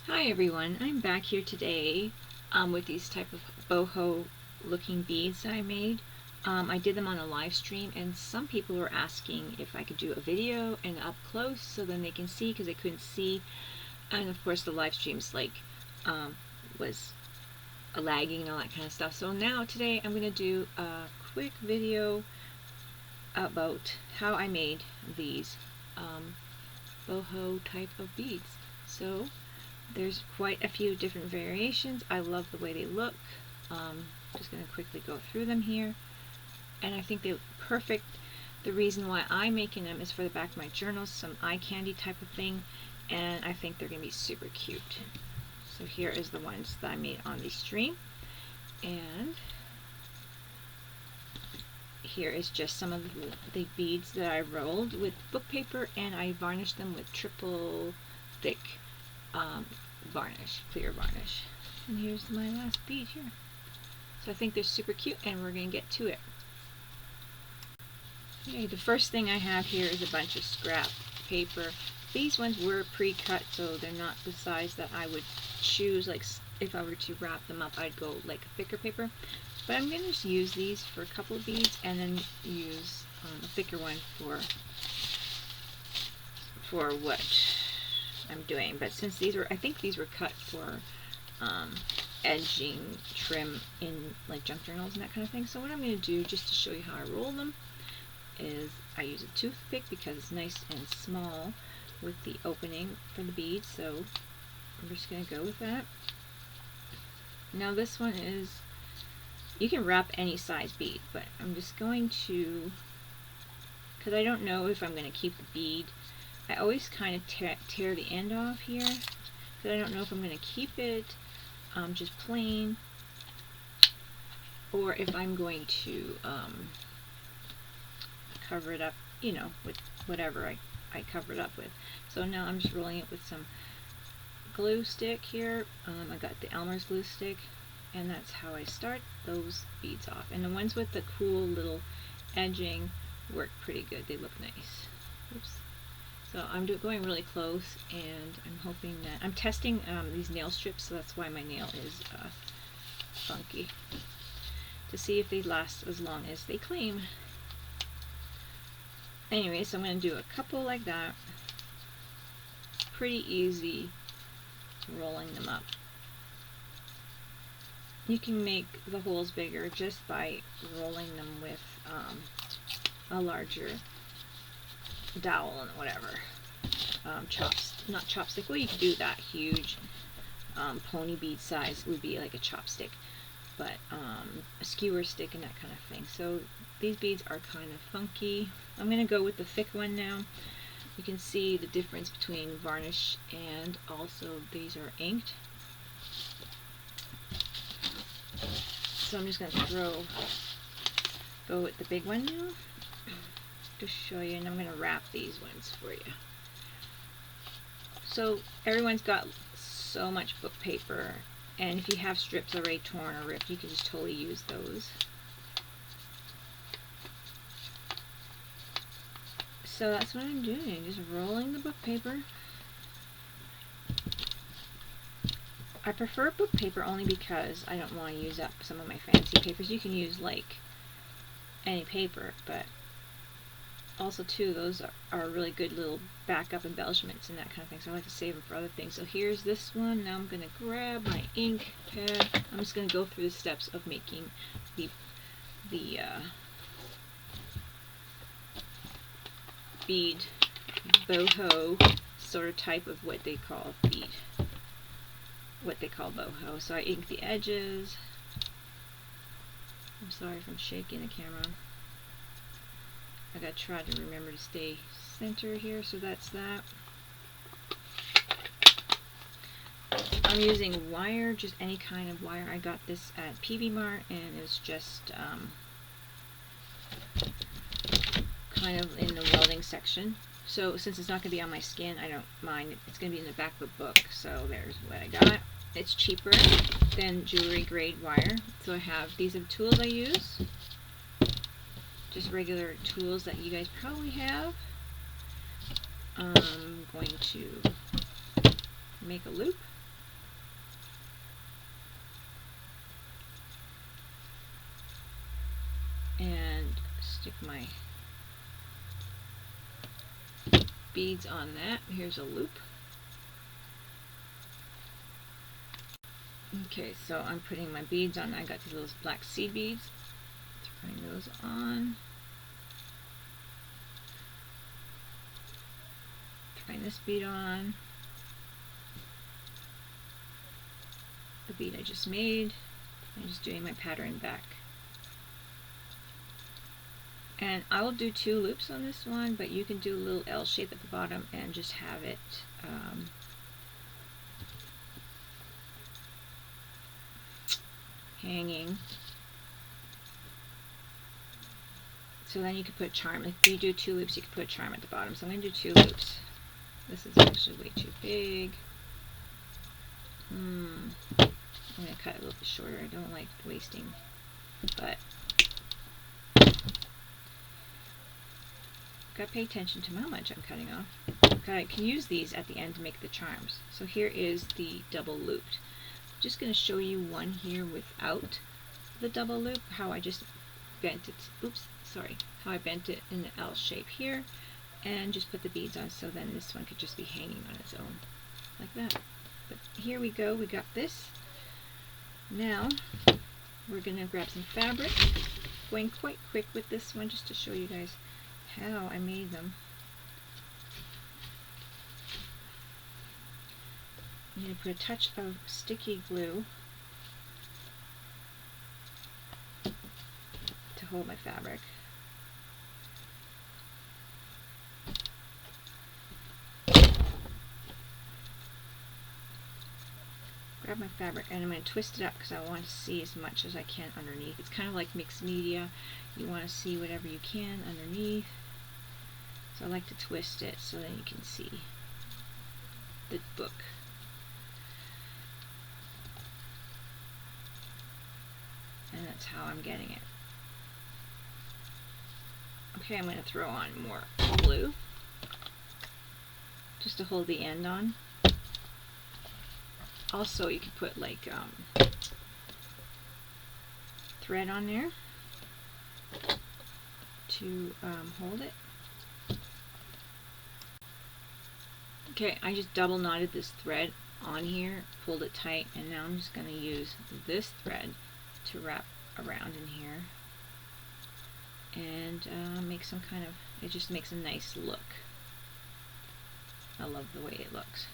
Hi everyone, I'm back here today with these type of boho looking beads that I made. I did them on a live stream and some people were asking if I could do a video and up close so then they can see because they couldn't see, and of course the live streams was lagging and all that kind of stuff. So now today I'm going to do a quick video about how I made these boho type of beads. So there's quite a few different variations. I love the way they look. Just going to quickly go through them here. And I think they look perfect. The reason why I'm making them is for the back of my journals, some eye candy type of thing. And I think they're going to be super cute. So here is the ones that I made on the stream. And here is just some of the beads that I rolled with book paper, and I varnished them with triple thick varnish, clear varnish. And here's my last bead here. So I think they're super cute and we're going to get to it. Okay, the first thing I have here is a bunch of scrap paper. These ones were pre-cut, so they're not the size that I would choose. Like if I were to wrap them up, I'd go like a thicker paper. But I'm going to just use these for a couple of beads and then use a thicker one for what I'm doing. But since these were, I think these were cut for edging trim in like junk journals and that kind of thing. So what I'm going to do, just to show you how I roll them, is I use a toothpick because it's nice and small with the opening for the beads. So I'm just going to go with that. Now this one is, you can wrap any size bead, but I'm just going to, because I don't know if I'm going to keep the bead, I always kind of tear the end off here, because I don't know if I'm going to keep it just plain, or if I'm going to cover it up, you know, with whatever I cover it up with. So now I'm just rolling it with some glue stick here. I got the Elmer's glue stick, and that's how I start those beads off. And the ones with the cool little edging work pretty good. They look nice. Oops. So I'm going really close, and I'm hoping that I'm testing these nail strips, so that's why my nail is funky, to see if they last as long as they claim. Anyway, so I'm going to do a couple like that. Pretty easy rolling them up. You can make the holes bigger just by rolling them with a larger dowel and whatever. Not chopstick. Well, you could do that huge pony bead size would be like a chopstick, but a skewer stick and that kind of thing. So these beads are kind of funky. I'm going to go with the thick one now. You can see the difference between varnish and also these are inked. So I'm just going to go with the big one now to show you, and I'm going to wrap these ones for you. So everyone's got so much book paper, and if you have strips already torn or ripped, you can just totally use those. So that's what I'm doing, just rolling the book paper. I prefer book paper only because I don't want to use up some of my fancy papers. You can use like any paper, but also too, those are really good little backup embellishments and that kind of thing, so I like to save them for other things. So here's this one. Now I'm going to grab my ink pad. I'm just going to go through the steps of making the bead boho sort of type of what they call bead, what they call boho. So I ink the edges. I'm sorry if I'm shaking the camera. I gotta try to remember to stay center here, so that's that. I'm using wire, just any kind of wire. I got this at PV Mart, and it's just kind of in the welding section. So since it's not going to be on my skin, I don't mind. It's going to be in the back of a book, so there's what I got. It's cheaper than jewelry grade wire. So I have, these are the tools I use. Just regular tools that you guys probably have. I'm going to make a loop. stick my beads on that. Here's a loop. Okay, so I'm putting my beads on. I got these little black seed beads. Throwing those on. Throwing this bead on. The bead I just made. I'm just doing my pattern back. And I will do 2 loops on this one, but you can do a little L shape at the bottom and just have it hanging. So then you could put charm. If you do 2 loops, you can put charm at the bottom. So I'm going to do 2 loops. This is actually way too big. I'm going to cut it a little bit shorter. I don't like wasting, but gotta pay attention to how much I'm cutting off. I can use these at the end to make the charms. So here is the double looped. I'm just going to show you one here without the double loop, how I just bent it. Oops, sorry. How I bent it in the L shape here, and just put the beads on, so then this one could just be hanging on its own, like that. But here we go, we got this. Now, we're going to grab some fabric. Going quite quick with this one, just to show you guys how I made them. I'm going to put a touch of sticky glue to hold my fabric. Grab my fabric and I'm going to twist it up because I want to see as much as I can underneath. It's kind of like mixed media. You want to see whatever you can underneath. So I like to twist it so that you can see the book. And that's how I'm getting it. Okay, I'm going to throw on more glue just to hold the end on. Also, you could put like thread on there to hold it. Okay, I just double knotted this thread on here, pulled it tight, and now I'm just going to use this thread to wrap around in here and make some kind of, it just makes a nice look. I love the way it looks.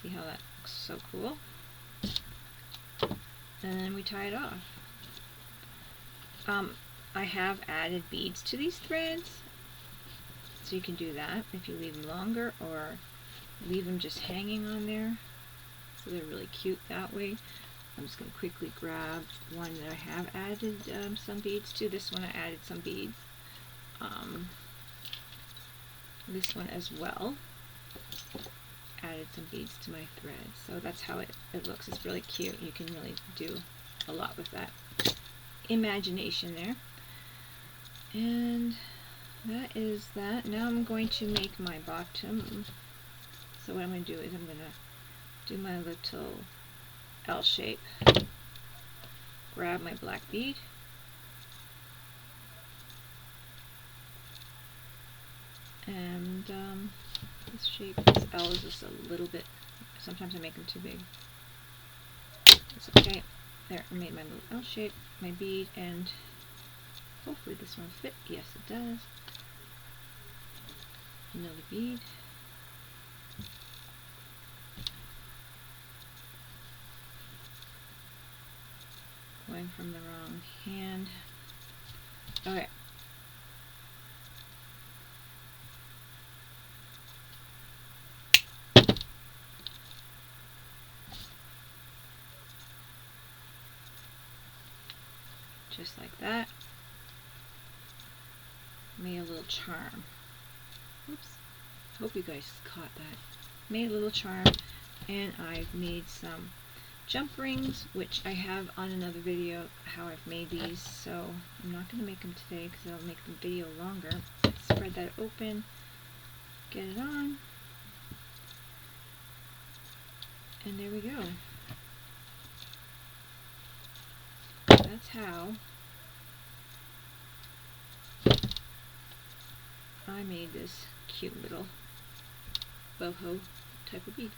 See how that looks so cool? And then we tie it off. I have added beads to these threads, so you can do that if you leave them longer or leave them just hanging on there. So they're really cute that way. I'm just going to quickly grab one that I have added some beads to. This one I added some beads. This one as well. Added some beads to my thread. So that's how it looks. It's really cute. You can really do a lot with that imagination there. And that is that. Now I'm going to make my bottom. So what I'm going to do is I'm going to do my little L shape. Grab my black bead. And this shape, this L is just a little bit, sometimes I make them too big. It's okay. There, I made my little L shape, my bead, and hopefully this one will fit. Yes, it does. Another bead. Going from the wrong hand. Okay. Just like that. Made a little charm. Oops. Hope you guys caught that. Made a little charm, and I've made some jump rings, which I have on another video how I've made these, so I'm not going to make them today because it'll make the video longer. Spread that open, get it on, and there we go. that's how I made this cute little boho type of bead.